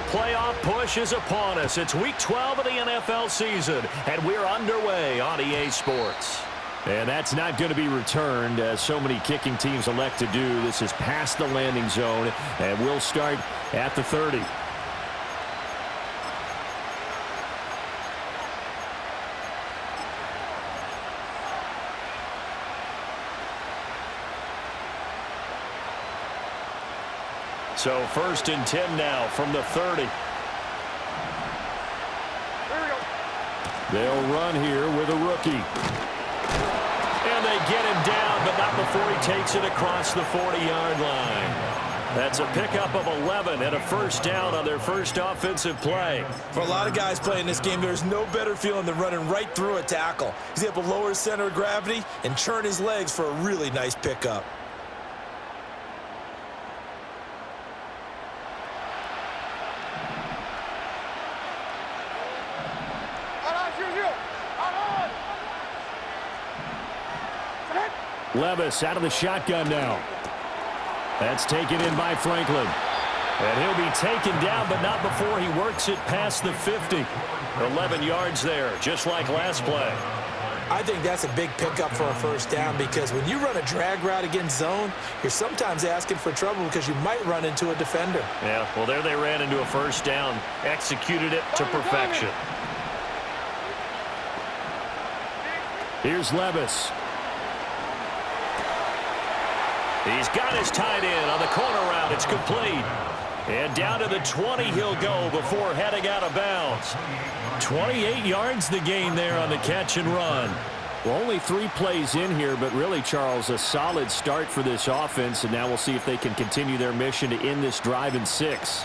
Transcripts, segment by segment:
playoff push is upon us. It's Week 12 of the NFL season, and we're underway on EA Sports. And that's not going to be returned, as so many kicking teams elect to do. This is past the landing zone, and we'll start at the 30. So 1st and 10 now from the 30. They'll run here with a rookie. And they get him down, but not before he takes it across the 40-yard line. That's a pickup of 11 and a first down on their first offensive play. For a lot of guys playing this game, there's no better feeling than running right through a tackle. He's able to lower his center of gravity and churn his legs for a really nice pickup. Levis out of the shotgun now. That's taken in by Franklin. And he'll be taken down, but not before he works it past the 50. 11 yards there, just like last play. I think that's a big pickup for a first down, because when you run a drag route against zone, you're sometimes asking for trouble because you might run into a defender. Yeah, well, there they ran into a first down. Executed it to perfection. Here's Levis. He's got his tight end on the corner route. It's complete. And down to the 20 he'll go before heading out of bounds. 28 yards the gain there on the catch and run. Well, only 3 plays in here, but really, Charles, a solid start for this offense. And now we'll see if they can continue their mission to end this drive in 6.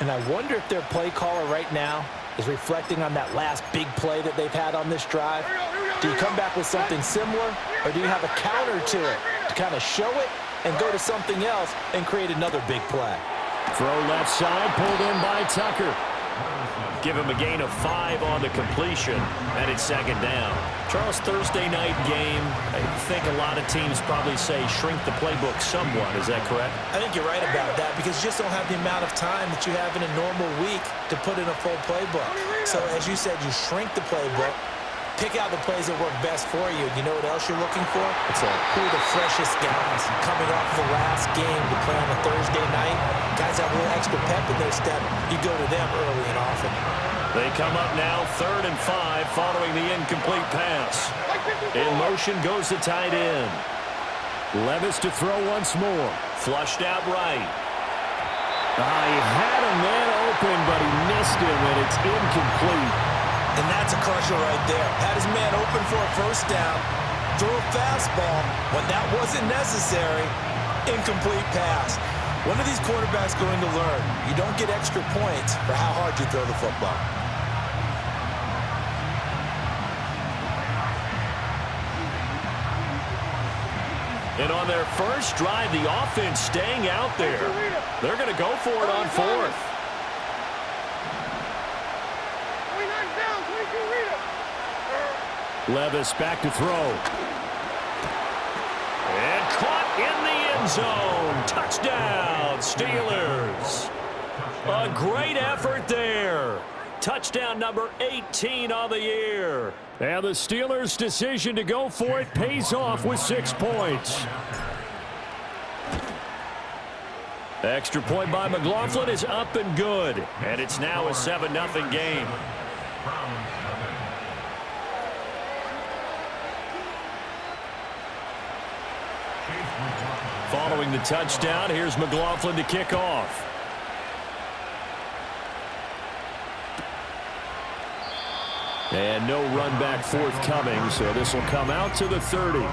And I wonder if their play caller right now is reflecting on that last big play that they've had on this drive. Do you come back with something similar, or do you have a counter to it to kind of show it and go to something else and create another big play? Throw left side, pulled in by Tucker. Give him a gain of 5 on the completion, and it's 2nd down. Charles, Thursday night game, I think a lot of teams probably say shrink the playbook somewhat. Is that correct? I think you're right about that, because you just don't have the amount of time that you have in a normal week to put in a full playbook. So as you said, you shrink the playbook, pick out the plays that work best for you. You know what else you're looking for? What's that? Who are the freshest guys coming off the last game to play on a Thursday night? Guys that have a little extra pep in their step. You go to them early and often. They come up now 3rd and 5 following the incomplete pass. In motion goes the tight end. Levis to throw once more. Flushed out right. He had a man open, but he missed him, and it's incomplete. And that's a crusher right there. Had his man open for a first down, threw a fastball when that wasn't necessary. Incomplete pass. When are these quarterbacks going to learn? You don't get extra points for how hard you throw the football. And on their first drive, the offense staying out there. They're going to go for it on 4th. Levis back to throw. And caught in the end zone. Touchdown, Steelers. A great effort there. Touchdown number 18 on the year. And the Steelers' decision to go for it pays off with 6 points. Extra point by McLaughlin is up and good. And it's now a 7-0 game. Following the touchdown, here's McLaughlin to kick off. And no run back forthcoming, so this will come out to the 30.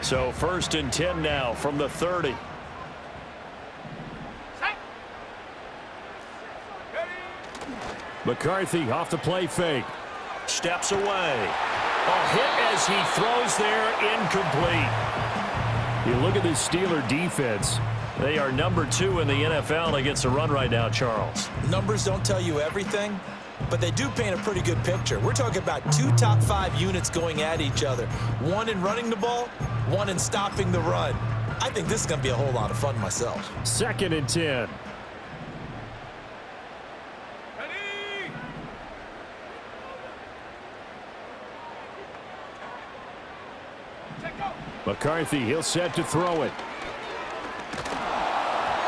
So 1st and 10 now from the 30. McCarthy off the play fake. Steps away. A hit as he throws there, incomplete. You look at this Steeler defense. They are number 2 in the NFL against the run right now, Charles. Numbers don't tell you everything, but they do paint a pretty good picture. We're talking about 2 top 5 units going at each other. One in running the ball, one in stopping the run. I think this is going to be a whole lot of fun myself. 2nd and 10. McCarthy, he'll set to throw it.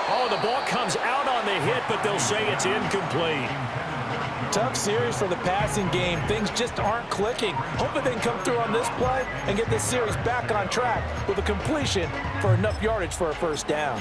Oh, the ball comes out on the hit, but they'll say it's incomplete. Tough series for the passing game. Things just aren't clicking. Hoping they can come through on this play and get this series back on track with a completion for enough yardage for a first down.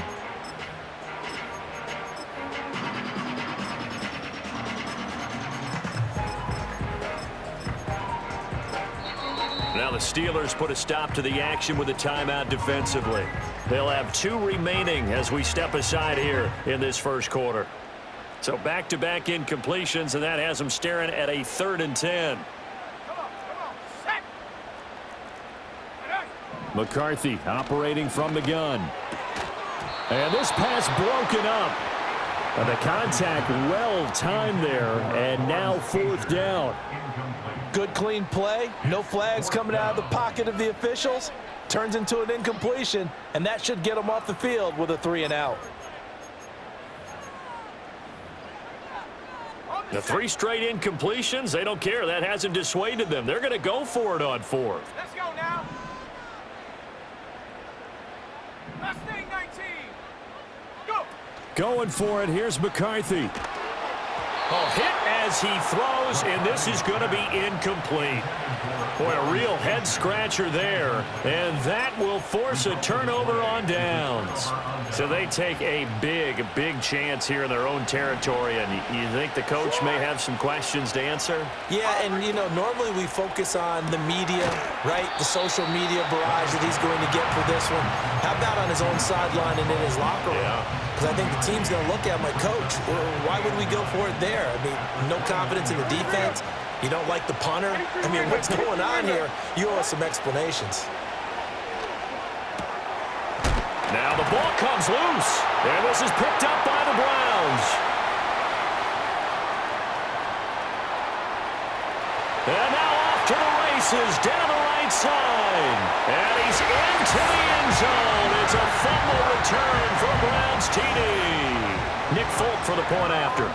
Now the Steelers put a stop to the action with a timeout defensively. They'll have 2 remaining as we step aside here in this first quarter. So back-to-back incompletions, and that has them staring at a 3rd and 10. McCarthy operating from the gun. And this pass broken up. And the contact well timed there, and now 4th down. Good clean play. No flags coming out of the pocket of the officials. Turns into an incompletion, and that should get them off the field with a 3 and out. The 3 straight incompletions, they don't care. That hasn't dissuaded them. They're going to go for it on 4th. Let's go now. Last thing, 19. Go. Going for it. Here's McCarthy. Oh, hit as he throws, and this is going to be incomplete. Boy, a real head-scratcher there, and that will force a turnover on downs. So they take a big chance here in their own territory, and you think the coach may have some questions to answer? Yeah, and, you know, normally we focus on the media, right? The social media barrage that he's going to get for this one. How about on his own sideline and in his locker room? Because I think the team's going to look at my coach. Why would we go for it there? I mean, no confidence in the defense. You don't like the punter? I mean, what's going on here? You owe us some explanations. Now the ball comes loose, and this is picked up by the Browns. And now off to the races down the right side. And he's into the end zone. It's a fumble return for Browns TD. Nick Folk for the point after.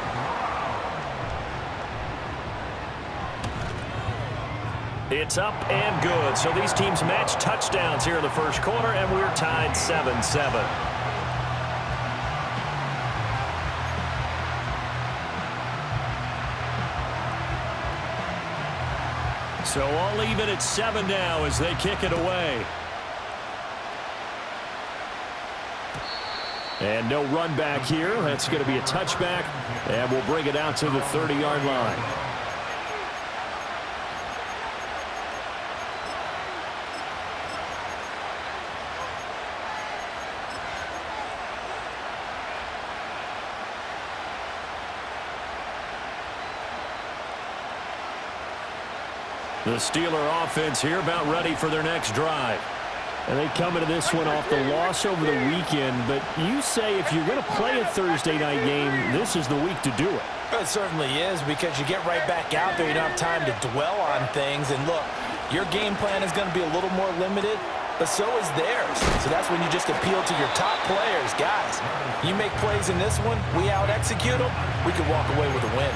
It's up and good. So these teams match touchdowns here in the first quarter, and we're tied 7-7. So all even at 7 now as they kick it away. And no run back here. That's going to be a touchback, and we'll bring it out to the 30-yard line. The Steeler offense here about ready for their next drive. And they come into this one off the loss over the weekend, but you say if you're going to play a Thursday night game, this is the week to do it. It certainly is, because you get right back out there. You don't have time to dwell on things. And look, your game plan is going to be a little more limited, but so is theirs. So that's when you just appeal to your top players. Guys, you make plays in this one, we out-execute them, we can walk away with a win.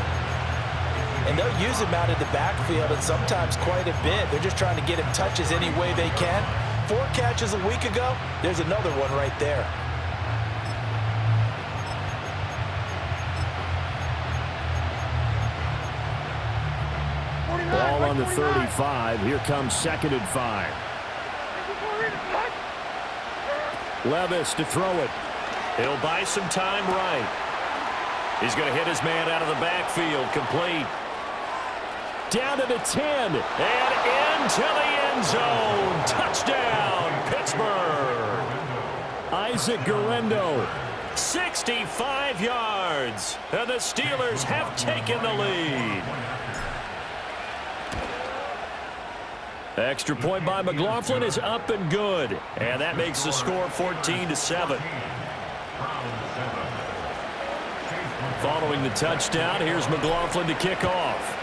And they'll use him out of the backfield, and sometimes quite a bit. They're just trying to get him touches any way they can. 4 catches a week ago, there's another one right there. Ball on the 35. Here comes 2nd and 5. Levis to throw it. He'll buy some time right. He's going to hit his man out of the backfield. Complete. Down to the 10. And into the end zone. Touchdown, Pittsburgh. Isaac Guerrero. 65 yards. And the Steelers have taken the lead. Extra point by McLaughlin is up and good. And that makes the score 14-7. Following the touchdown, here's McLaughlin to kick off.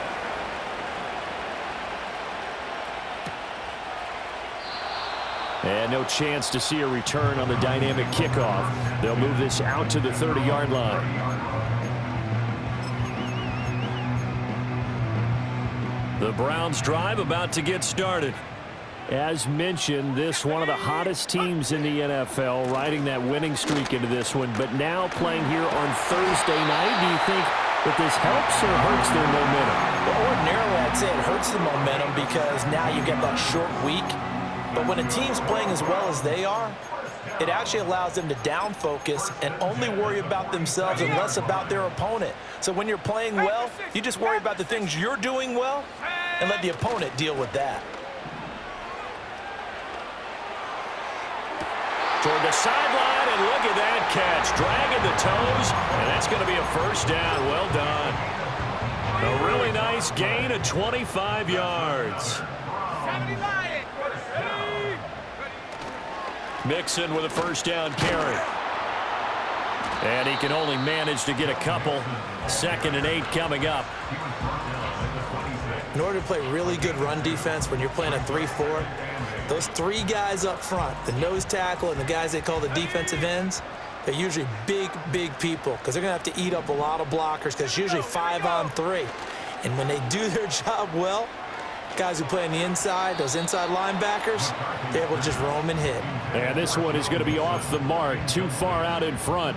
And no chance to see a return on the dynamic kickoff. They'll move this out to the 30-yard line. The Browns drive about to get started. As mentioned, this one of the hottest teams in the NFL, riding that winning streak into this one, but now playing here on Thursday night. Do you think that this helps or hurts their momentum? Well, ordinarily, I'd say it hurts the momentum because now you get that short week. But when a team's playing as well as they are, it actually allows them to down focus and only worry about themselves and less about their opponent. So when you're playing well, you just worry about the things you're doing well and let the opponent deal with that. Toward the sideline, and look at that catch. Dragging the toes, and that's going to be a first down. Well done. A really nice gain of 25 yards. Mixon with a first down carry. And he can only manage to get a couple. 2nd and 8 coming up. In order to play really good run defense when you're playing a 3-4, those 3 guys up front, the nose tackle and the guys they call the defensive ends, they're usually big, big people because they're going to have to eat up a lot of blockers because it's usually 5-on-3. And when they do their job well, guys who play on the inside, those inside linebackers, they're able to just roam and hit. And this one is going to be off the mark, too far out in front.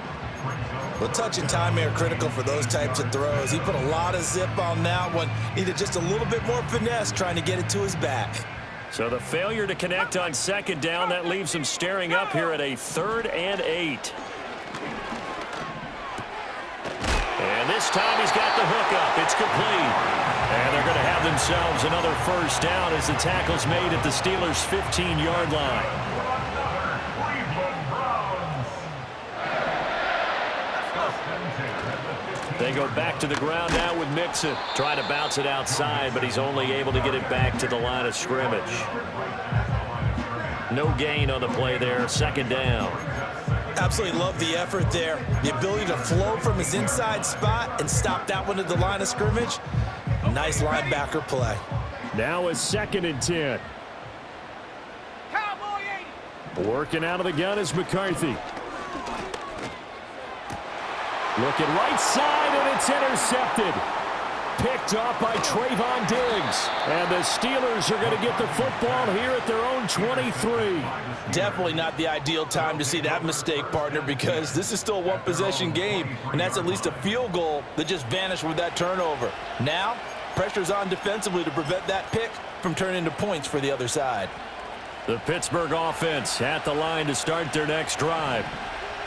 Well, touch and time are critical for those types of throws. He put a lot of zip on that one. Needed just a little bit more finesse trying to get it to his back. So the failure to connect on 2nd down, that leaves him staring up here at a 3rd and 8. And this time he's got the hook up. It's complete. And they're going to have themselves another first down as the tackle's made at the Steelers' 15-yard line. They go back to the ground now with Mixon. Trying to bounce it outside, but he's only able to get it back to the line of scrimmage. No gain on the play there. 2nd down. Absolutely love the effort there. The ability to flow from his inside spot and stop that one at the line of scrimmage. Nice linebacker play. Now a 2nd and 10. Working out of the gun is McCarthy. Looking right side, and it's intercepted. Picked off by Trayvon Diggs. And the Steelers are going to get the football here at their own 23. Definitely not the ideal time to see that mistake, partner, because this is still a one-possession game, and that's at least a field goal that just vanished with that turnover. Now, pressure's on defensively to prevent that pick from turning into points for the other side. The Pittsburgh offense at the line to start their next drive.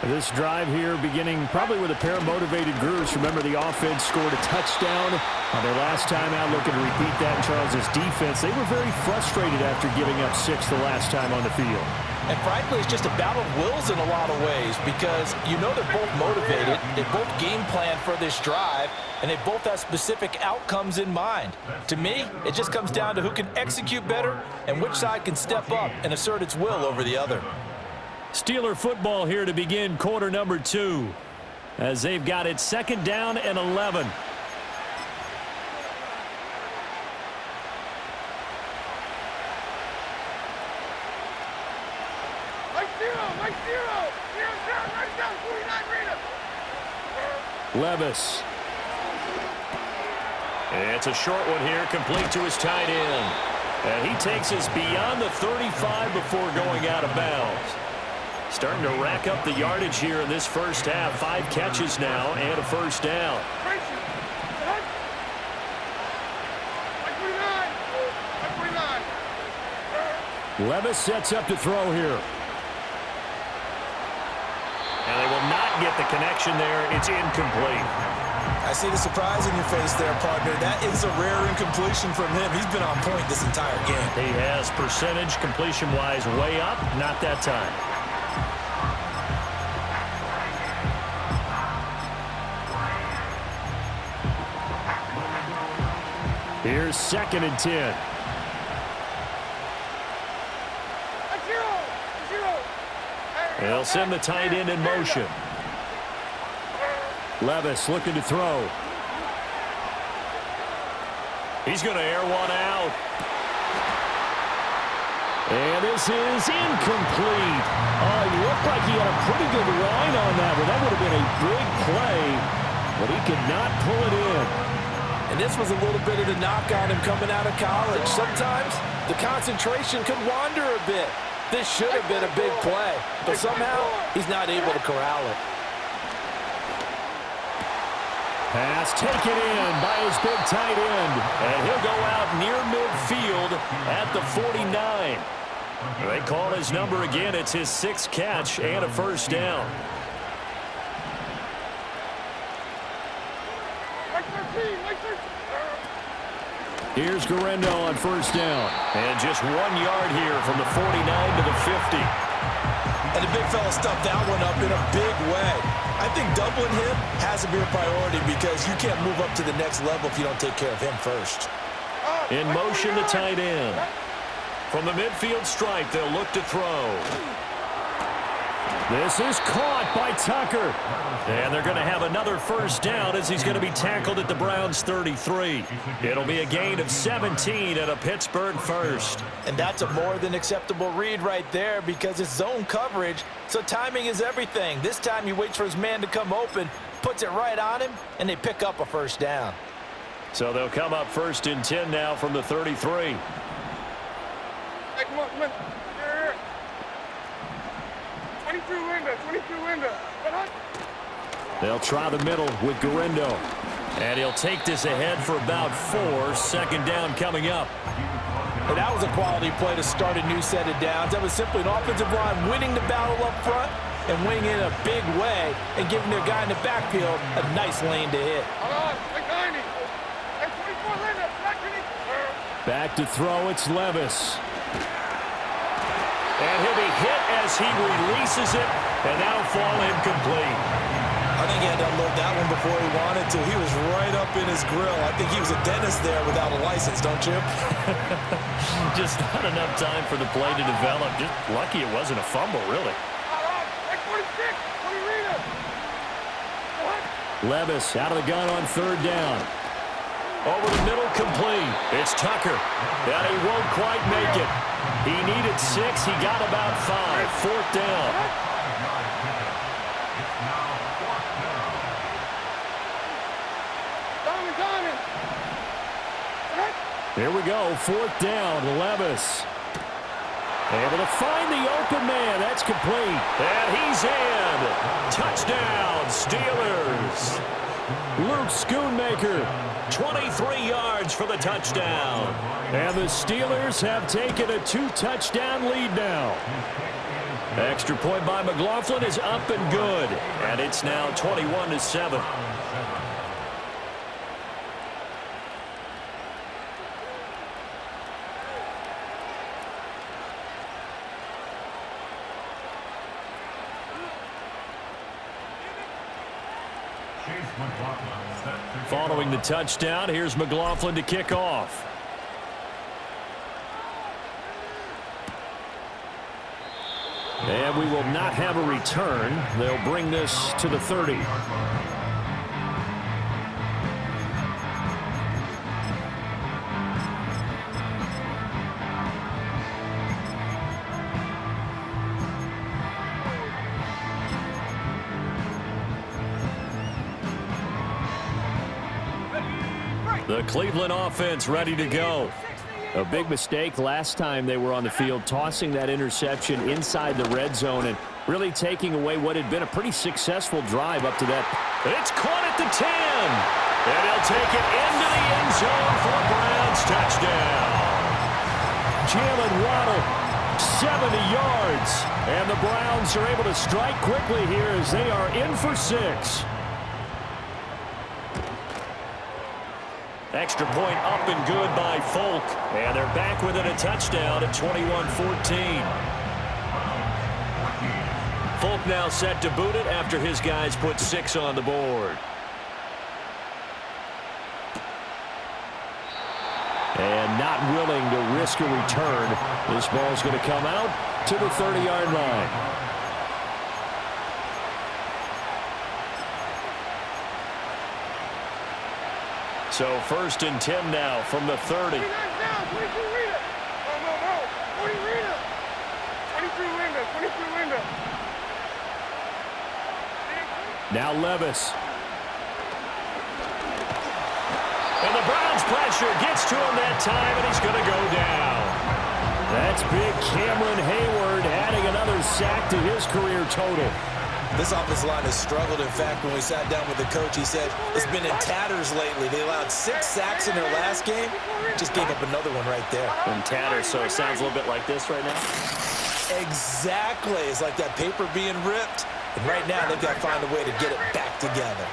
This drive here beginning probably with a pair of motivated groups. Remember, the offense scored a touchdown on their last time out, looking to repeat that in Charles' defense. They were very frustrated after giving up 6 the last time on the field. And frankly, it's just a battle of wills in a lot of ways because you know they're both motivated, they both game plan for this drive, and they both have specific outcomes in mind. To me, it just comes down to who can execute better and which side can step up and assert its will over the other. Steeler football here to begin quarter number 2 as they've got it 2nd down and 11. Levis. It's a short one here, complete to his tight end. And he takes us beyond the 35 before going out of bounds. Starting to rack up the yardage here in this first half. 5 catches now and a first down. Levis sets up to throw here. And they will not get the connection there. It's incomplete. I see the surprise in your face there, partner. That is a rare incompletion from him. He's been on point this entire game. He has percentage completion-wise way up. Not that time. Here's 2nd and 10. They'll send the tight end in motion. Levis looking to throw. He's going to air one out. And this is incomplete. Oh, he looked like he had a pretty good line on that one. That would have been a big play, but he could not pull it in. And this was a little bit of the knock on him coming out of college. Sometimes the concentration could wander a bit. This should have been a big play, but somehow he's not able to corral it. Pass taken in by his big tight end. And he'll go out near midfield at the 49. They call his number again. It's his 6th catch and a first down. Here's Guerrero on first down. And just 1 yard here from the 49 to the 50. And the big fella stuffed that one up in a big way. I think doubling him has to be a priority because you can't move up to the next level if you don't take care of him first. In motion, the tight end. From the midfield stripe, they'll look to throw. This is caught by Tucker. And they're going to have another first down as he's going to be tackled at the Browns' 33. It'll be a gain of 17 at a Pittsburgh first. And that's a more than acceptable read right there because it's zone coverage, so timing is everything. This time he waits for his man to come open, puts it right on him, and they pick up a first down. So they'll come up 1st and 10 now from the 33. Hey, come on. Here. 22 window. They'll try the middle with Guerrero. And he'll take this ahead for about 4. 2nd down coming up. And that was a quality play to start a new set of downs. That was simply an offensive line winning the battle up front and winning in a big way and giving their guy in the backfield a nice lane to hit. Back to throw, it's Levis. And he'll be hit as he releases it, and that'll fall incomplete. I think he had to unload that one before he wanted to. He was right up in his grill. I think he was a dentist there without a license, don't you? Just not enough time for the play to develop. Just lucky it wasn't a fumble, really. Levis out of the gun on 3rd down. Over the middle, complete. It's Tucker. And he won't quite make it. He needed 6. He got about 5. 4th down. Here we go. 4th down. Levis. Able to find the open man. That's complete. And he's in. Touchdown, Steelers. Luke Schoonmaker, 23 yards for the touchdown. And the Steelers have taken a 2-touchdown lead now. Extra point by McLaughlin is up and good. And it's now 21-7. Following the touchdown, here's McLaughlin to kick off. And we will not have a return. They'll bring this to the 30. The Cleveland offense ready to go. A big mistake last time they were on the field, tossing that interception inside the red zone and really taking away what had been a pretty successful drive up to that. It's caught at the 10. And he'll take it into the end zone for a Browns touchdown. Jalen Waddle, 70 yards. And the Browns are able to strike quickly here as they are in for 6. Extra point up and good by Folk. And they're back within a touchdown at 21-14. Folk now set to boot it after his guys put 6 on the board. And not willing to risk a return. This ball's going to come out to the 30-yard line. So 1st and 10 now from the 30. 29 down, 22 Rita. No. 40 Rita. 23 Linda, 23 Linda. Now Levis. And the Browns pressure gets to him that time, and he's going to go down. That's big Cameron Hayward adding another sack to his career total. This offensive line has struggled. In fact, when we sat down with the coach, he said it's been in tatters lately. They allowed 6 sacks in their last game. Just gave up another one right there. In tatters, so it sounds a little bit like this right now. Exactly. It's like that paper being ripped. And right now, they've got to find a way to get it back together.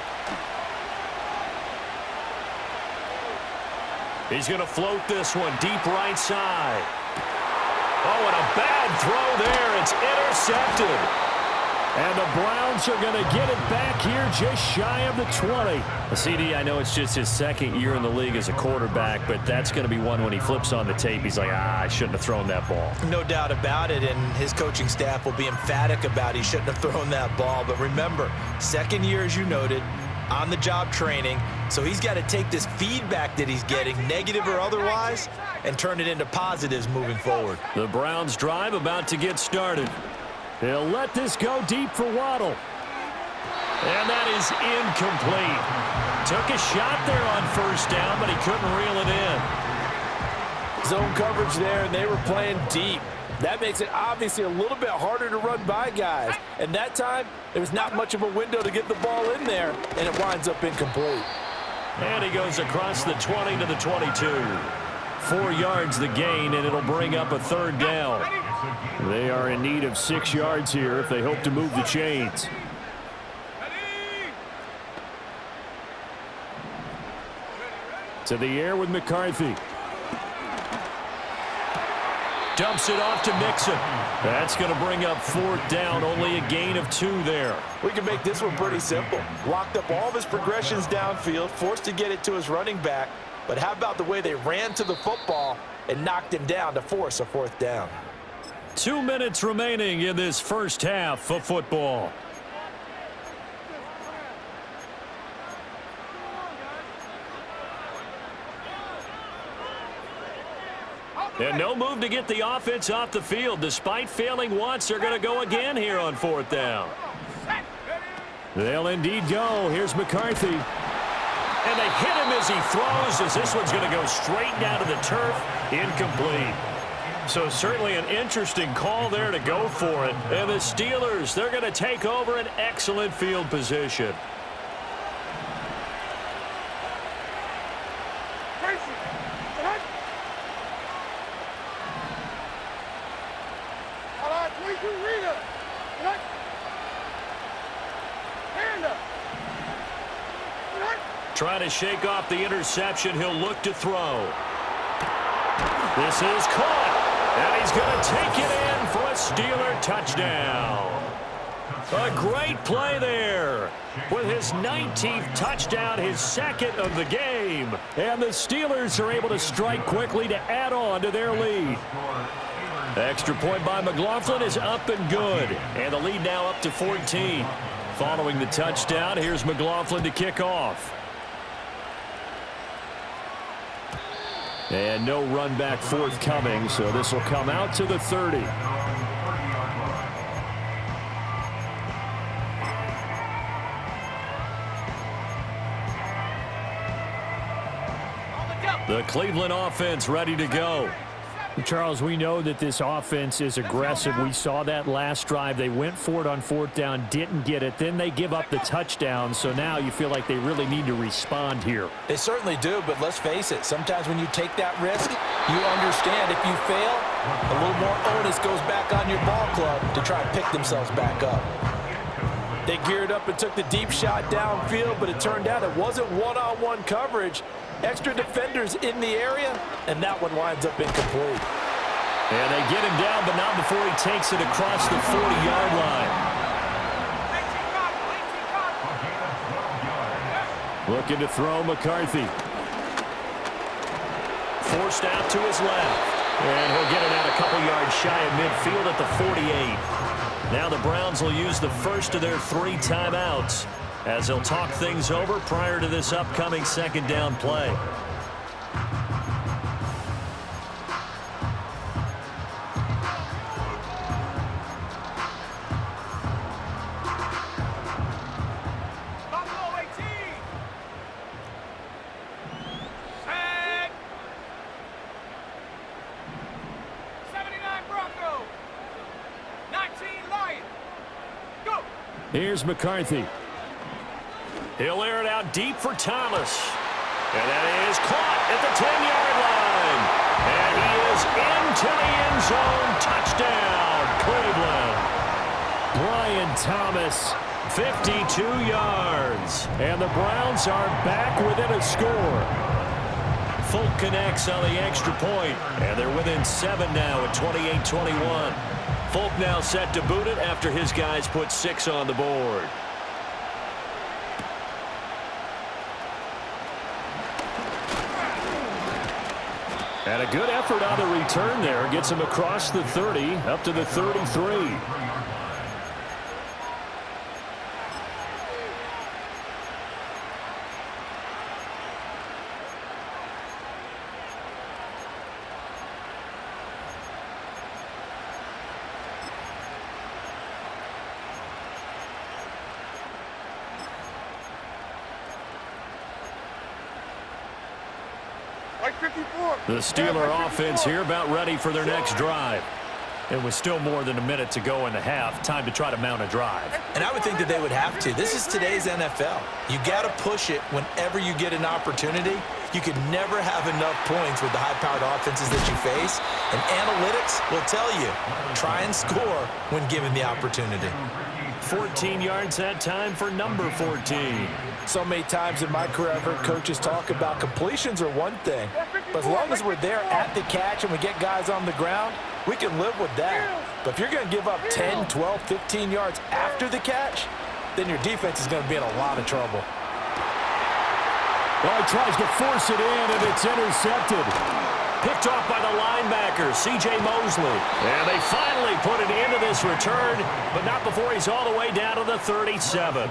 He's going to float this one deep right side. Oh, and a bad throw there. It's intercepted. And the Browns are going to get it back here just shy of the 20. CD, I know it's just his 2nd year in the league as a quarterback, but that's going to be one when he flips on the tape. He's like, I shouldn't have thrown that ball. No doubt about it, and his coaching staff will be emphatic about he shouldn't have thrown that ball. But remember, 2nd year, as you noted, on-the-job training, so he's got to take this feedback that he's getting, negative or otherwise, and turn it into positives moving forward. The Browns drive about to get started. He'll let this go deep for Waddle. And that is incomplete. Took a shot there on 1st down, but he couldn't reel it in. Zone coverage there, and they were playing deep. That makes it obviously a little bit harder to run by guys. And that time, there was not much of a window to get the ball in there, and it winds up incomplete. And he goes across the 20 to the 22. 4 yards the gain, and it'll bring up a 3rd down. They are in need of 6 yards here if they hope to move the chains. To the air with McCarthy. Dumps it off to Mixon. That's going to bring up 4th down, only a gain of 2 there. We can make this one pretty simple. Blocked up all of his progressions downfield, forced to get it to his running back. But how about the way they ran to the football and knocked him down to force a 4th down? 2 minutes remaining in this first half of football. And no move to get the offense off the field. Despite failing once, they're going to go again here on 4th down. They'll indeed go. Here's McCarthy. And they hit him as he throws, as this one's going to go straight down to the turf. Incomplete. So certainly an interesting call there to go for it. And the Steelers, they're going to take over an excellent field position. Trying to shake off the interception. He'll look to throw. This is caught. And he's going to take it in for a Steeler touchdown. A great play there. With his 19th touchdown, his 2nd of the game. And the Steelers are able to strike quickly to add on to their lead. Extra point by McLaughlin is up and good. And the lead now up to 14. Following the touchdown, here's McLaughlin to kick off. And no run back forthcoming, so this will come out to the 30. The Cleveland offense ready to go. Charles, we know that this offense is aggressive. We saw that last drive. They went for it on 4th down, didn't get it. Then they give up the touchdown. So now you feel like they really need to respond here. They certainly do, but let's face it. Sometimes when you take that risk, you understand if you fail, a little more onus goes back on your ball club to try and pick themselves back up. They geared up and took the deep shot downfield, but it turned out it wasn't one-on-one coverage. Extra defenders in the area, and that one winds up incomplete. And they get him down, but not before he takes it across the 40-yard line. Looking to throw McCarthy. Forced out to his left. And he'll get it out a couple yards shy of midfield at the 48. Now the Browns will use the first of their 3 timeouts. as they'll talk things over prior to this upcoming second down play. Here's McCarthy. He'll air it out deep for Thomas. And that is caught at the 10-yard line. And he is into the end zone. Touchdown, Cleveland. Brian Thomas, 52 yards. and the Browns are back within a score. Folk connects on the extra point, and they're within 7 now at 28-21. Folk now set to boot it after his guys put 6 on the board. And a good effort on the return there. Gets him across the 30, up to the 33. The Steeler offense here about ready for their next drive. And with still more than a minute to go in the half, time to try to mount a drive. And I would think that they would have to. This is today's NFL. You got to push it whenever you get an opportunity. You could never have enough points with the high-powered offenses that you face. And analytics will tell you, try and score when given the opportunity. 14 yards that time for number 14. So many times in my career, I've heard coaches talk about completions are one thing, but as long as we're there at the catch and we get guys on the ground, we can live with that. But if you're going to give up 10, 12, 15 yards after the catch, then your defense is going to be in a lot of trouble. Well, he tries to force it in, and it's intercepted. Picked off by the linebacker, C.J. Mosley. And they finally put it into this return, but not before he's all the way down to the 37.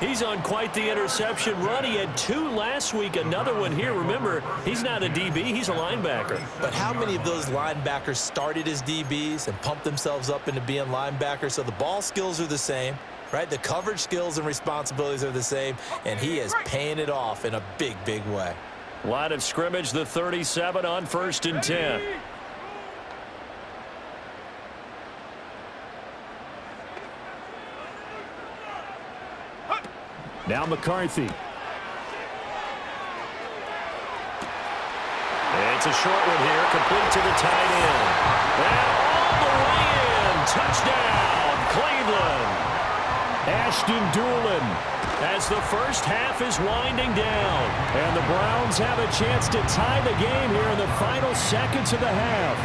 He's on quite the interception run. He had 2 last week, another one here. Remember, he's not a DB, he's a linebacker. But how many of those linebackers started as DBs and pumped themselves up into being linebackers? So the ball skills are the same, right? The coverage skills and responsibilities are the same, and he is paying it off in a big, big way. Line of scrimmage, the 37 on 1st and 10. Now McCarthy. It's a short one here, complete to the tight end. And all the way in, touchdown, Cleveland. Ashton Doolin. As the first half is winding down. And the Browns have a chance to tie the game here in the final seconds of the half.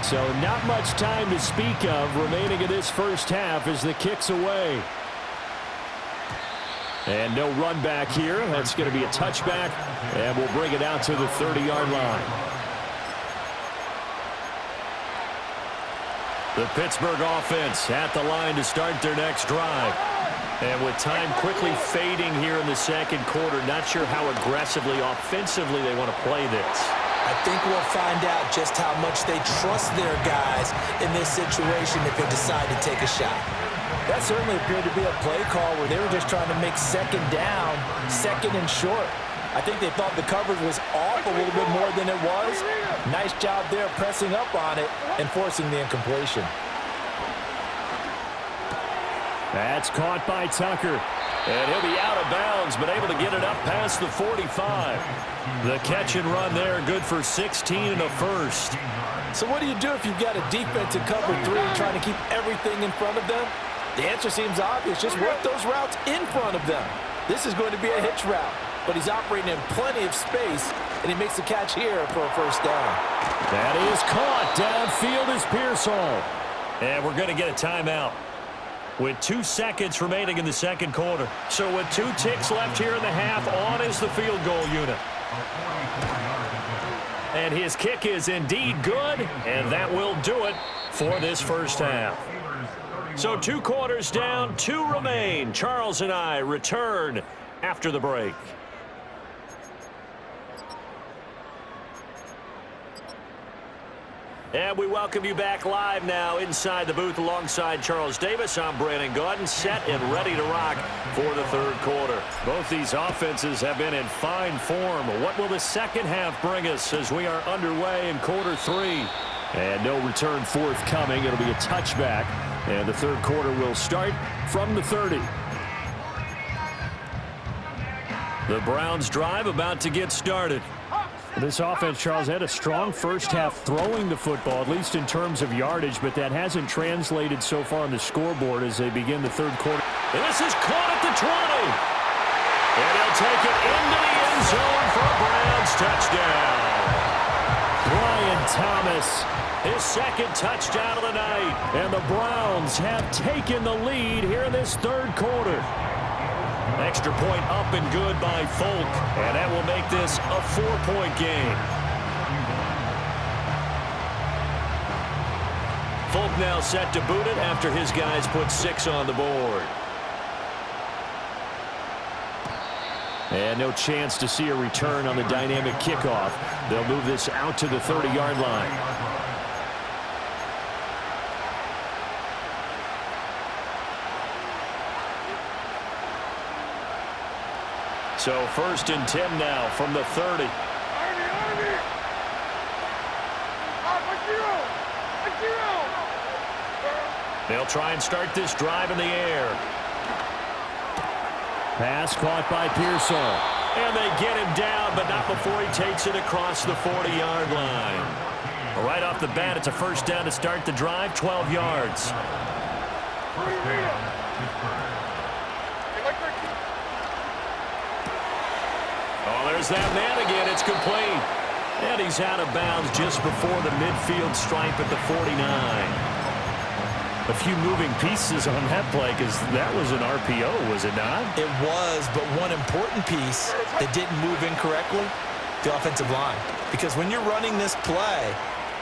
So not much time to speak of remaining in this first half as the kick's away. And no run back here. That's going to be a touchback, and we'll bring it out to the 30-yard line. The Pittsburgh offense at the line to start their next drive. And with time quickly fading here in the second quarter, not sure how aggressively, offensively they want to play this. I think we'll find out just how much they trust their guys in this situation if they decide to take a shot. That certainly appeared to be a play call where they were just trying to make second down, second and short. I think they thought the coverage was off a little bit more than it was. Nice job there pressing up on it and forcing the incompletion. That's caught by Tucker. And he'll be out of bounds, but able to get it up past the 45. The catch and run there, good for 16 and a first. So what do you do if you've got a defense in cover 3 trying to keep everything in front of them? The answer seems obvious. Just work those routes in front of them. This is going to be a hitch route, but he's operating in plenty of space, and he makes the catch here for a first down. That is caught. Downfield is Pearsall. And we're going to get a timeout with 2 seconds remaining in the second quarter. So with 2 ticks left here in the half, on is the field goal unit. And his kick is indeed good, and that will do it for this first half. So 2 quarters down, 2 remain. Charles and I return after the break. And we welcome you back live now inside the booth alongside Charles Davis. I'm Brandon Gaudin, set and ready to rock for the 3rd quarter. Both these offenses have been in fine form. What will the second half bring us as we are underway in quarter 3? And no return forthcoming. It'll be a touchback. And the 3rd quarter will start from the 30. The Browns drive about to get started. This offense, Charles, had a strong first half throwing the football, at least in terms of yardage, but that hasn't translated so far on the scoreboard as they begin the 3rd quarter. This is caught at the 20. And he'll take it into the end zone for a Browns touchdown. Brian Thomas, his 2nd touchdown of the night. And the Browns have taken the lead here in this 3rd quarter. Extra point up and good by Folk, and that will make this a 4-point game. Folk now set to boot it after his guys put 6 on the board. And no chance to see a return on the dynamic kickoff. They'll move this out to the 30-yard line. So 1st and 10 now from the 30. They'll try and start this drive in the air. Pass caught by Pearsall. And they get him down, but not before he takes it across the 40-yard line. Right off the bat, it's a 1st down to start the drive, 12 yards. Oh, there's that man again. It's complete. And he's out of bounds just before the midfield stripe at the 49. A few moving pieces on that play because that was an RPO, was it not? It was, but one important piece that didn't move incorrectly, the offensive line. Because when you're running this play,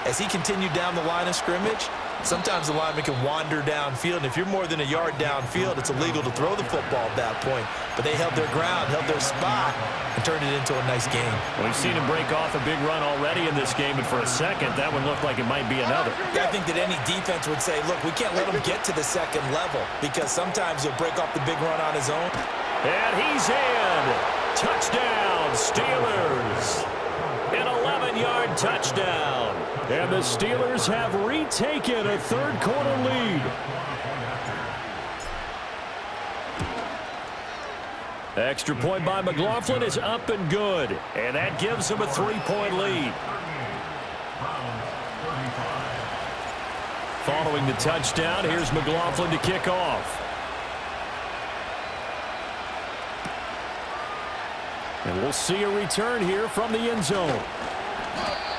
as he continued down the line of scrimmage, sometimes the lineman can wander downfield, and if you're more than a yard downfield, it's illegal to throw the football at that point. But they held their ground, held their spot, and turned it into a nice game. We've seen him break off a big run already in this game, and for a second, that one looked like it might be another. I think that any defense would say, look, we can't let him get to the 2nd level, because sometimes he'll break off the big run on his own. And he's in. Touchdown, Steelers. An 11-yard touchdown. And the Steelers have retaken a 3rd quarter lead. Extra point by McLaughlin is up and good. And that gives them a 3-point lead. Following the touchdown, here's McLaughlin to kick off. And we'll see a return here from the end zone.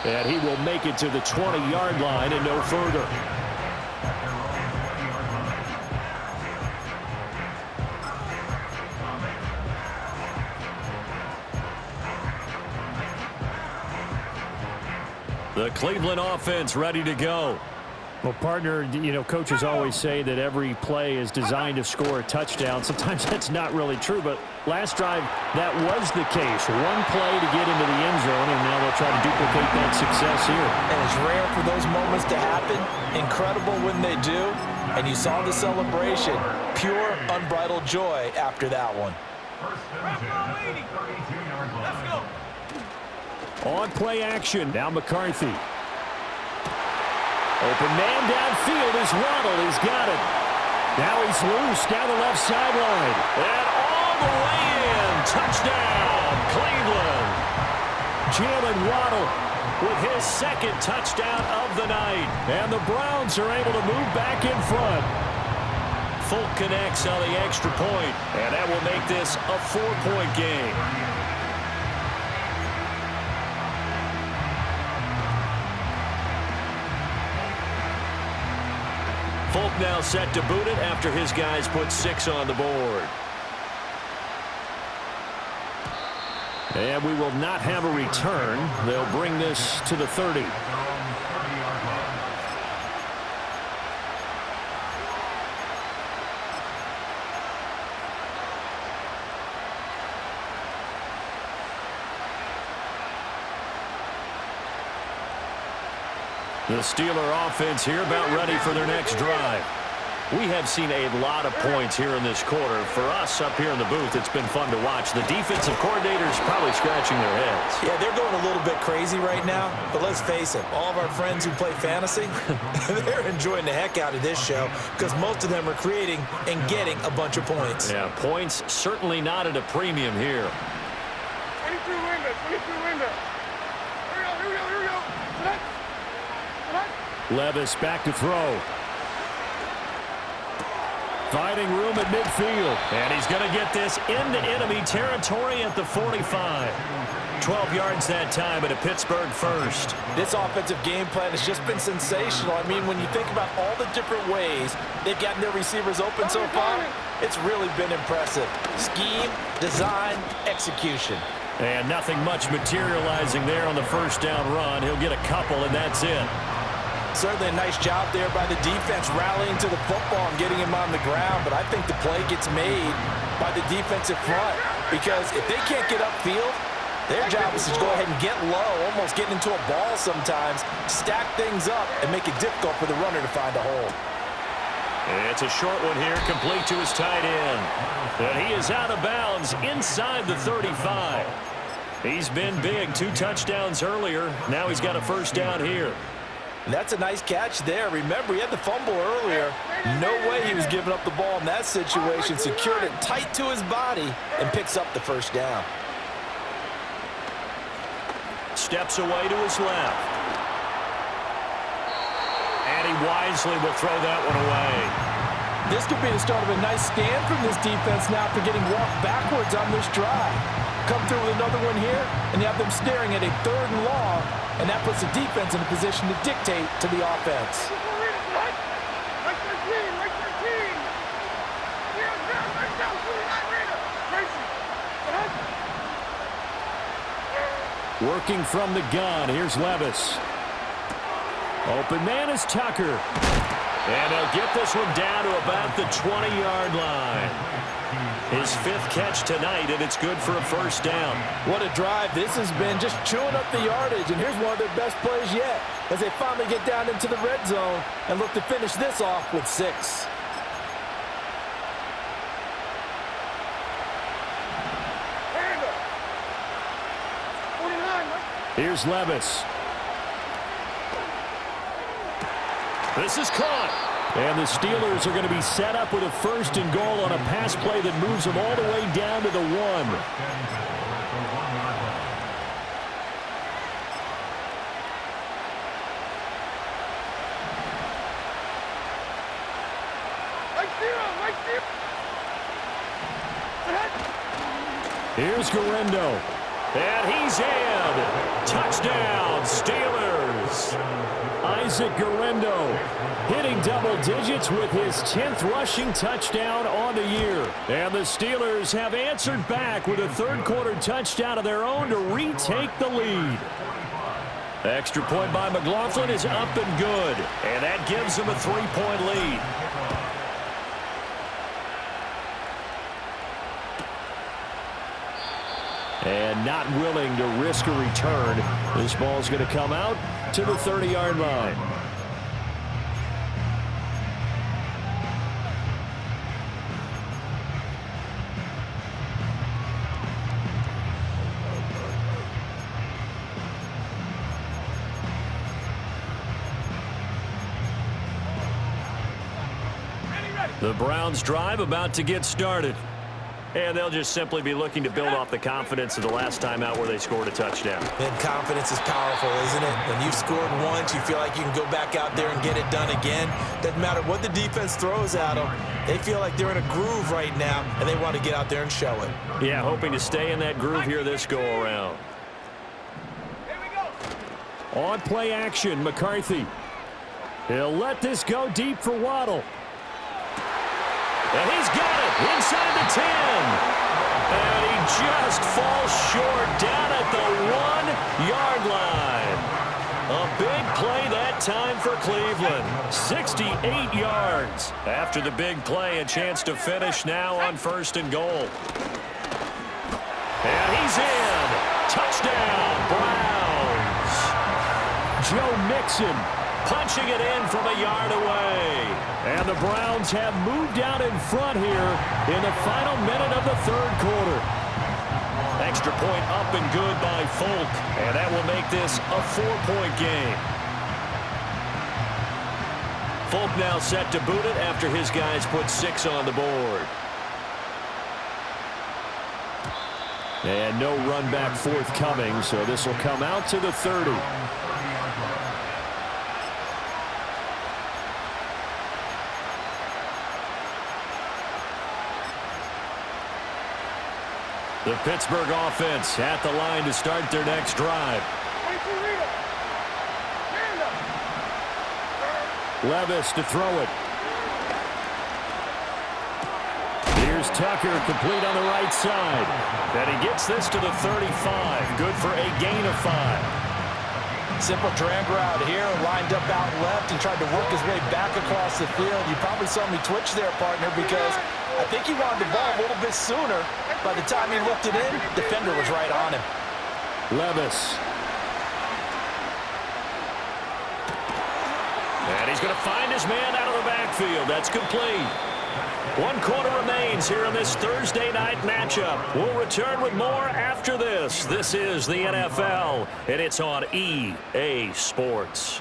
And he will make it to the 20-yard line and no further. The Cleveland offense ready to go. Well, partner, you know, coaches always say that every play is designed to score a touchdown. Sometimes that's not really true, but last drive, that was the case. One play to get into the end zone, and now they'll try to duplicate that success here. And it's rare for those moments to happen. Incredible when they do. And you saw the celebration. Pure, unbridled joy after that one. Let's go. On play action, now McCarthy. Open man downfield is Waddle. He's got it. Now he's loose down the left sideline. And all the way in. Touchdown, Cleveland. Jalen Waddle with his 2nd touchdown of the night. And the Browns are able to move back in front. Folk connects on the extra point, and that will make this a 4-point game. Folk now set to boot it after his guys put 6 on the board. And we will not have a return. They'll bring this to the 30. The Steeler offense here about ready for their next drive. We have seen a lot of points here in this quarter. For us up here in the booth, it's been fun to watch. The defensive coordinators probably scratching their heads. Yeah, they're going a little bit crazy right now, but let's face it, all of our friends who play fantasy, they're enjoying the heck out of this show because most of them are creating and getting a bunch of points. Yeah, points certainly not at a premium here. 23 window, 23 window. Here we go. Levis back to throw. Finding room at midfield. And he's going to get this into enemy territory at the 45. 12 yards that time at a Pittsburgh first. This offensive game plan has just been sensational. I mean, when you think about all the different ways they've gotten their receivers open so far, it's really been impressive. Scheme, design, execution. And nothing much materializing there on the first down run. He'll get a couple, and that's it. Certainly a nice job there by the defense rallying to the football and getting him on the ground, but I think the play gets made by the defensive front because if they can't get upfield, their job is to go ahead and get low, almost get into a ball sometimes, stack things up, and make it difficult for the runner to find a hole. It's a short one here, complete to his tight end. And he is out of bounds inside the 35. He's been big, 2 touchdowns earlier. Now he's got a first down here. And that's a nice catch there. Remember, he had the fumble earlier. No way he was giving up the ball in that situation. Secured it tight to his body and picks up the first down. Steps away to his left. And he wisely will throw that one away. This could be the start of a nice stand from this defense now after getting walked backwards on this drive. Come through with another one here, and you have them staring at a 3rd and long, and that puts the defense in a position to dictate to the offense. Working from the gun. Here's Levis. Open man is Tucker. And he'll get this one down to about the 20-yard line. His 5th catch tonight, and it's good for a first down. What a drive this has been, just chewing up the yardage, and here's one of their best plays yet as they finally get down into the red zone and look to finish this off with 6. Here's Levis. This is caught. And the Steelers are going to be set up with a 1st and goal on a pass play that moves them all the way down to the 1. Here's Garendo. And he's in. Touchdown, Steelers. Isaac Garendo hitting double digits with his 10th rushing touchdown on the year. And the Steelers have answered back with a 3rd quarter touchdown of their own to retake the lead. Extra point by McLaughlin is up and good. And that gives them a 3-point lead. And not willing to risk a return. This ball's going to come out to the 30-yard line. The Browns drive about to get started. And they'll just simply be looking to build off the confidence of the last time out where they scored a touchdown. And confidence is powerful, isn't it? When you've scored once, you feel like you can go back out there and get it done again. Doesn't matter what the defense throws at them. They feel like they're in a groove right now, and they want to get out there and show it. Yeah, hoping to stay in that groove here this go-around. On play action, McCarthy. He'll let this go deep for Waddle. And he's got it inside the 10. And he just falls short down at the 1-yard line. A big play that time for Cleveland. 68 yards. After the big play, a chance to finish now on 1st and goal. And he's in. Touchdown, Browns. Joe Mixon punching it in from a yard away. And the Browns have moved out in front here in the final minute of the third quarter. Extra point up and good by Folk, and that will make this a 4-point game. Folk now set to boot it after his guys put 6 on the board. And no run back forthcoming, so this will come out to the 30. The Pittsburgh offense at the line to start their next drive. Levis to throw it. Here's Tucker, complete on the right side. And he gets this to the 35. Good for a gain of 5. Simple drag route here, lined up out left and tried to work his way back across the field. You probably saw me twitch there, partner, because I think he wanted the ball a little bit sooner. By the time he looked it in, defender was right on him. Levis. And he's going to find his man out of the backfield. That's complete. 1 quarter remains here in this Thursday night matchup. We'll return with more after this. This is the NFL, and it's on EA Sports.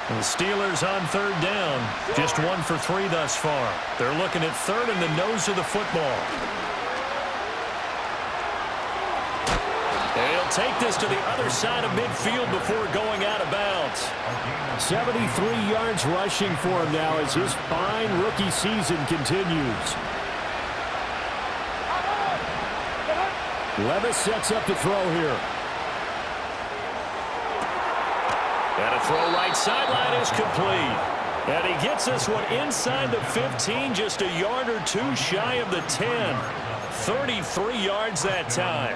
The Steelers on 3rd down. Just 1 for 3 thus far. They're looking at 3rd in the nose of the football. They'll take this to the other side of midfield before going out of bounds. 73 yards rushing for him now as his fine rookie season continues. Levis sets up to throw here. And a throw right sideline is complete. And he gets this one inside the 15, just a yard or 2 shy of the 10. 33 yards that time.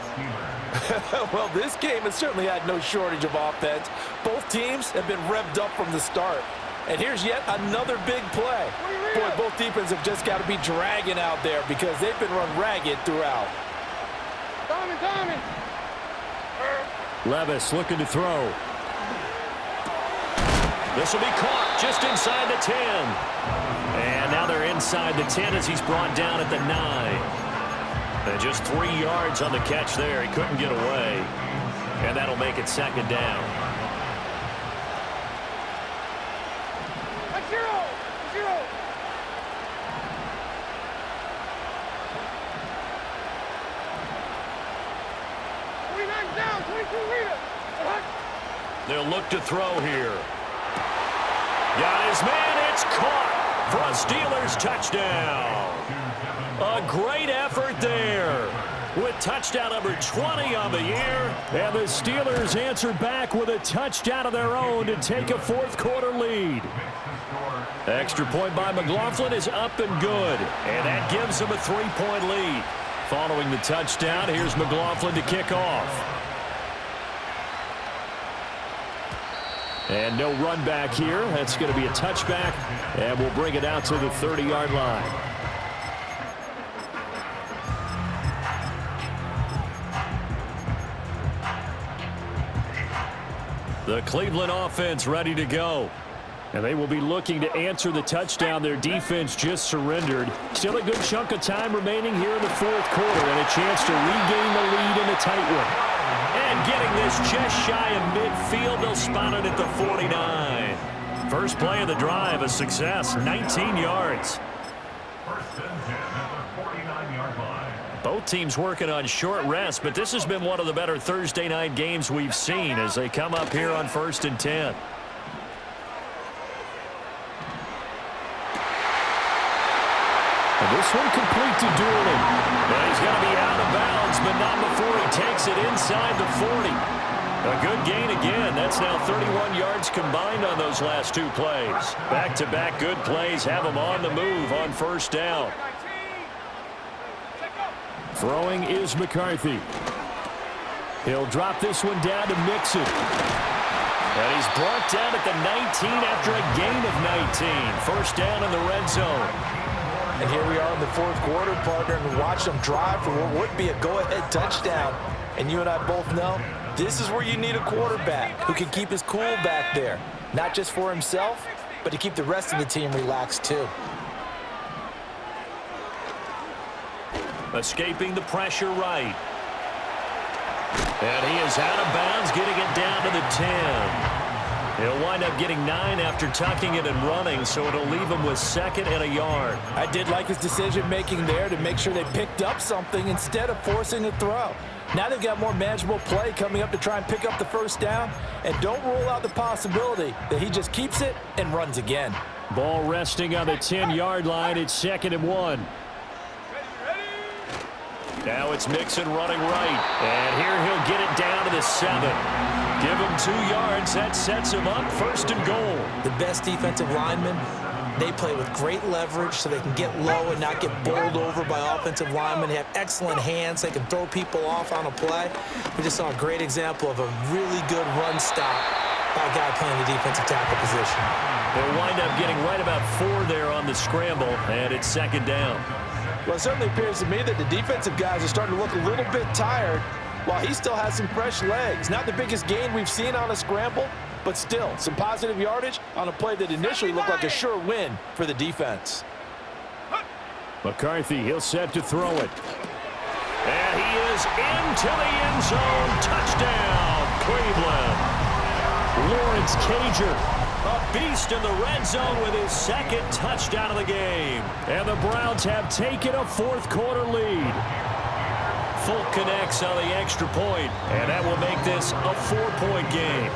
Well, this game has certainly had no shortage of offense. Both teams have been revved up from the start. And here's yet another big play. Boy, both defenses have just got to be dragging out there because they've been run ragged throughout. Levis looking to throw. This will be caught just inside the 10. And now they're inside the 10 as he's brought down at the 9. And just 3 yards on the catch there. He couldn't get away. And that'll make it 2nd down. Zero. Down, 22 leader. They'll look to throw here. Got his man. It's caught for a Steelers touchdown. A great effort there with touchdown number 20 on the year. And the Steelers answer back with a touchdown of their own to take a 4th quarter lead. Extra point by McLaughlin is up and good. And that gives them a 3-point lead. Following the touchdown, here's McLaughlin to kick off. And no run back here. That's going to be a touchback. And we'll bring it out to the 30-yard line. The Cleveland offense ready to go. And they will be looking to answer the touchdown their defense just surrendered. Still a good chunk of time remaining here in the 4th quarter and a chance to regain the lead in a tight one. And getting this just shy of midfield, they'll spot it at the 49. First play of the drive, a success, 19 yards. Both teams working on short rest, but this has been one of the better Thursday night games we've seen as they come up here on 1st and 10. And this one complete to Doolin. Well, he's going to be out of bounds, but not before he takes it inside the 40. A good gain again. That's now 31 yards combined on those last 2 plays. Back-to-back good plays have him on the move on 1st down. Throwing is McCarthy. He'll drop this one down to Mixon. And he's brought down at the 19 after a gain of 19. First down in the red zone. And here we are in the fourth quarter, partner, and watch them drive for what would be a go-ahead touchdown. And you and I both know this is where you need a quarterback who can keep his cool back there, not just for himself, but to keep the rest of the team relaxed too. Escaping the pressure right. And he is out of bounds, getting it down to the 10. He'll wind up getting 9 after tucking it and running, so it'll leave him with 2nd and a yard. I did like his decision-making there to make sure they picked up something instead of forcing a throw. Now they've got more manageable play coming up to try and pick up the first down, and don't rule out the possibility that he just keeps it and runs again. Ball resting on the 10-yard line. It's 2nd and 1. Now it's Mixon running right. And here he'll get it down to the 7. Give him 2 yards. That sets him up 1st and goal. The best defensive linemen, they play with great leverage so they can get low and not get bowled over by offensive linemen. They have excellent hands. They can throw people off on a play. We just saw a great example of a really good run stop by a guy playing the defensive tackle position. They'll wind up getting right about 4 there on the scramble, and it's 2nd down. Well, it certainly appears to me that the defensive guys are starting to look a little bit tired while he still has some fresh legs. Not the biggest gain we've seen on a scramble, but still some positive yardage on a play that initially looked like a sure win for the defense. McCarthy, he'll set to throw it. And he is into the end zone. Touchdown, Cleveland. Lawrence Cager, a beast in the red zone with his 2nd touchdown of the game. And the Browns have taken a fourth quarter lead. Folk connects on the extra point, and that will make this a 4-point game.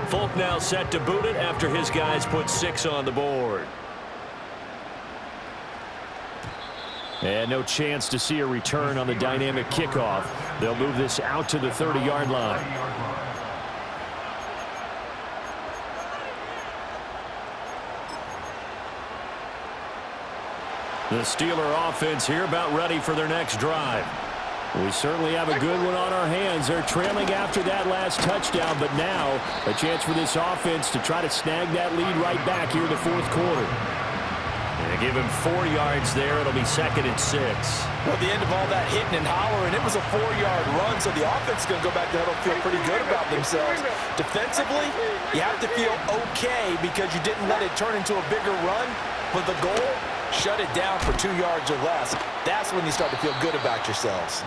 Folk now set to boot it after his guys put 6 on the board. And no chance to see a return on the dynamic kickoff. They'll move this out to the 30-yard line. The Steeler offense here about ready for their next drive. We certainly have a good one on our hands. They're trailing after that last touchdown, but now a chance for this offense to try to snag that lead right back here in the fourth quarter. They give him 4 yards there. It'll be 2nd and 6. Well, at the end of all that hitting and hollering, it was a 4-yard run, so the offense is going to go back to huddle and feel pretty good about themselves. Defensively, you have to feel okay because you didn't let it turn into a bigger run, but the goal, shut it down for 2 yards or less. That's when you start to feel good about yourselves.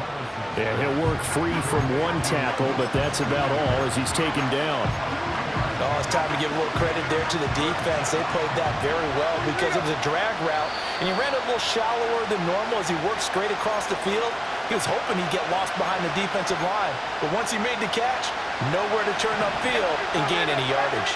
Yeah, he'll work free from 1 tackle, but that's about all as he's taken down. Oh, it's time to give a little credit there to the defense. They played that very well because it was a drag route, and he ran a little shallower than normal as he worked straight across the field. He was hoping he'd get lost behind the defensive line, but once he made the catch, nowhere to turn upfield and gain any yardage.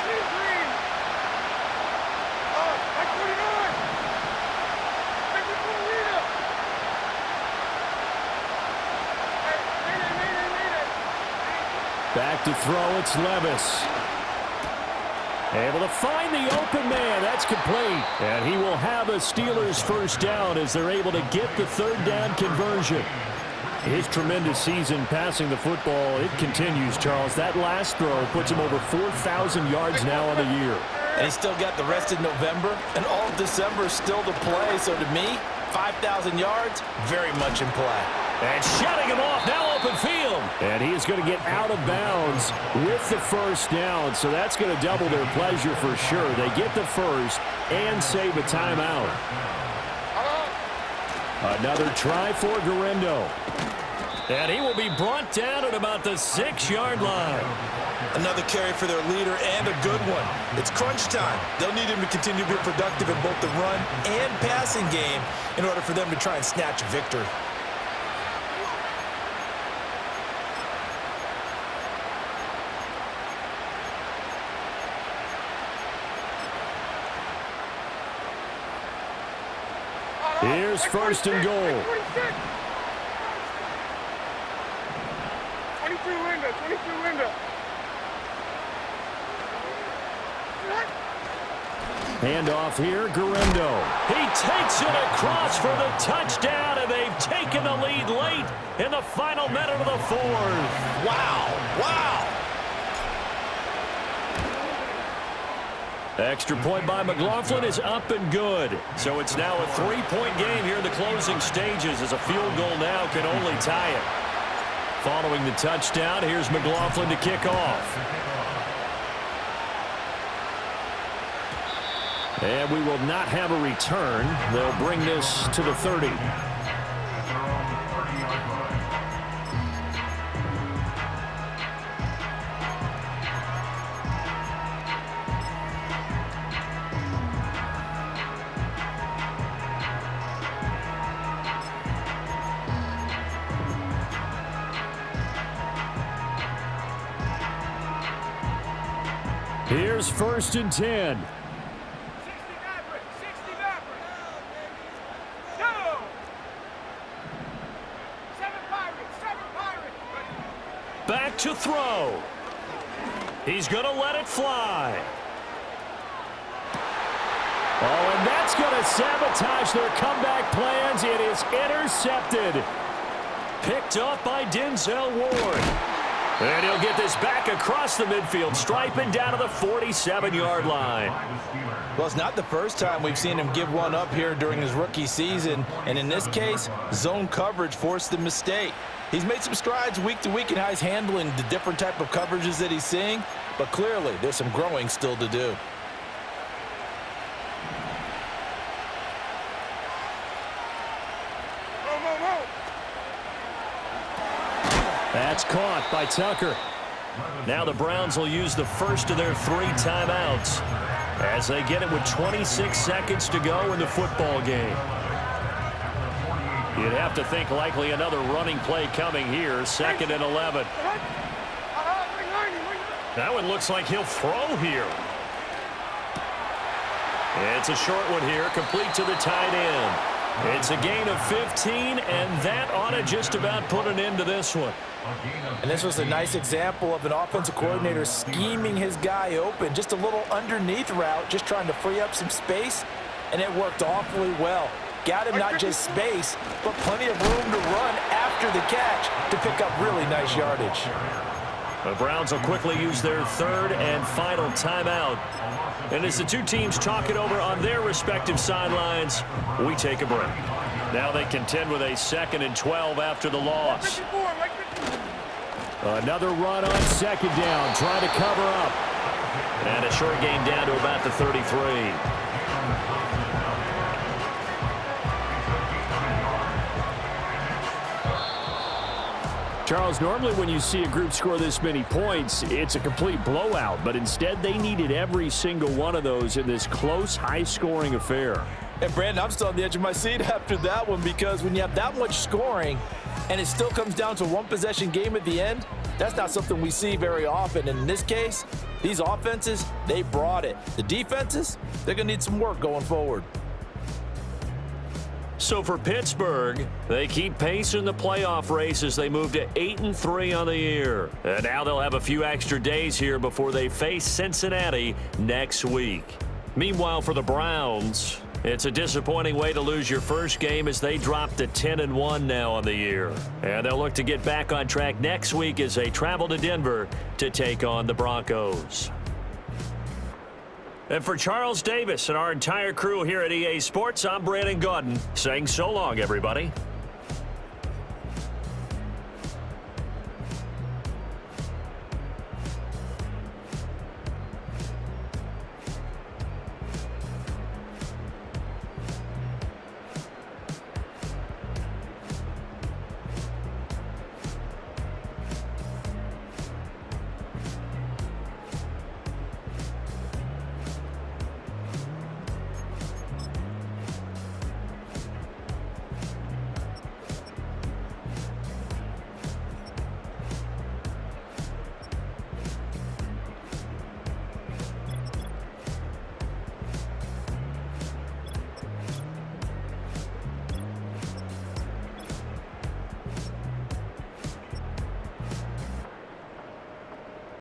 Back to throw, it's Levis. Able to find the open man. That's complete. And he will have a Steelers first down as they're able to get the 3rd down conversion. His tremendous season passing the football, it continues, Charles. That last throw puts him over 4,000 yards now on the year. And he's still got the rest of November and all of December still to play. So to me, 5,000 yards, very much in play. And shutting him off, now open field. And he is going to get out of bounds with the first down, so that's going to double their pleasure for sure. They get the first and save a timeout. Another try for Guerrero. And he will be brought down at about the 6-yard line. Another carry for their leader and a good one. It's crunch time. They'll need him to continue to be productive in both the run and passing game in order for them to try and snatch victory. Here's 1st and goal. 22 window, 22 window. Hand off here, Guerrero. He takes it across for the touchdown, and they've taken the lead late in the final minute of the fourth. Wow. Extra point by McLaughlin is up and good. So it's now a 3-point game here in the closing stages, as a field goal now can only tie it. Following the touchdown, here's McLaughlin to kick off. And we will not have a return. They'll bring this to the 30. Here's 1st and 10. 60 Maverick. 60 Maverick. Go. 7 Pirates. 7 Pirates. Back to throw. He's going to let it fly. Oh, and that's going to sabotage their comeback plans. It is intercepted. Picked off by Denzel Ward. And he'll get this back across the midfield stripe and down to the 47-yard line. Well, it's not the first time we've seen him give one up here during his rookie season. And in this case, zone coverage forced the mistake. He's made some strides week to week in how he's handling the different type of coverages that he's seeing. But clearly, there's some growing still to do. That's caught by Tucker. Now the Browns will use the first of their 3 timeouts as they get it with 26 seconds to go in the football game. You'd have to think likely another running play coming here, 2nd and 11. That one looks like he'll throw here. It's a short one here, complete to the tight end. It's a gain of 15, and that ought to just about put an end to this one. And this was a nice example of an offensive coordinator scheming his guy open. Just a little underneath route, just trying to free up some space, and it worked awfully well. Got him not just space, but plenty of room to run after the catch to pick up really nice yardage. The Browns will quickly use their 3rd and final timeout. And as the two teams talk it over on their respective sidelines, we take a break. Now they contend with a 2nd and 12 after the loss. Another run on 2nd down, trying to cover up. And a short gain down to about the 33. Charles, normally when you see a group score this many points, it's a complete blowout. But instead, they needed every single one of those in this close, high-scoring affair. And, Brandon, I'm still on the edge of my seat after that one, because when you have that much scoring and it still comes down to a one-possession game at the end, that's not something we see very often. And in this case, these offenses, they brought it. The defenses, they're going to need some work going forward. So for Pittsburgh, they keep pace in the playoff race as they move to 8-3 on the year. And now they'll have a few extra days here before they face Cincinnati next week. Meanwhile, for the Browns, it's a disappointing way to lose your first game as they drop to 10-1 now on the year. And they'll look to get back on track next week as they travel to Denver to take on the Broncos. And for Charles Davis and our entire crew here at EA Sports, I'm Brandon Gaudin saying so long, everybody.